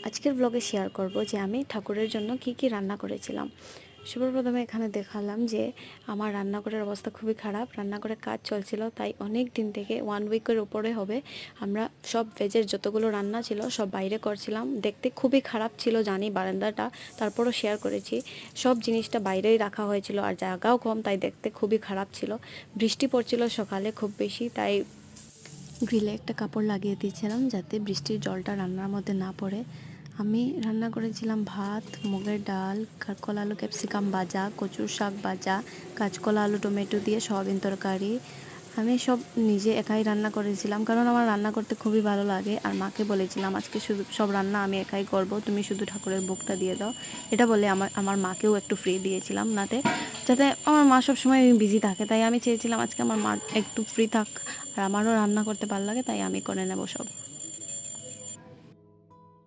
আজকের ব্লগে শেয়ার করব যে আমি ঠাকুরের জন্য কি কি রান্না করেছিলাম। সর্বপ্রথমে এখানে দেখালাম যে আমার রান্নাঘরের অবস্থা খুবই খারাপ, রান্নাঘরের কাজ চলছিল, তাই অনেক দিন থেকে 1 উইকের উপরে হবে আমরা সব ভেজের যতগুলো রান্না ছিল সব বাইরে করছিলাম। দেখতে খুবই খারাপ ছিল জানি বারান্দাটা, তারপরও শেয়ার করেছি। সব জিনিসটা বাইরেই রাখা হয়েছিল আর জায়গাও কম, তাই দেখতে খুবই খারাপ ছিল। বৃষ্টি পড়ছিল সকালে খুব বেশি, তাই গ্রিলে একটা কাপড় লাগিয়ে দিয়েছিলাম যাতে বৃষ্টির জলটা রান্নার মধ্যে না পড়ে। আমি রান্না করেছিলাম ভাত, মুগের ডাল, কাঁচকলা আলু ক্যাপসিকাম ভাজা, কচুর শাক ভাজা, কাঁচকলা আলু টমেটো দিয়ে সয়াবিন তরকারি। আমি সব নিজে একাই রান্না করেছিলাম, কারণ আমার রান্না করতে খুবই ভালো লাগে। আর মাকে বলেছিলাম আজকে শুধু সব রান্না আমি একাই করব, তুমি শুধু ঠাকুরের ভোগটা দিয়ে দাও। এটা বলে আমার মাকেও একটু ফ্রি দিয়েছিলাম, যাতে আমার মা সবসময় বিজি থাকে, তাই আমি চেয়েছিলাম আজকে আমার মা একটু ফ্রি থাক আর আমারও রান্না করতে ভালো লাগে, তাই আমি করে নেব সব।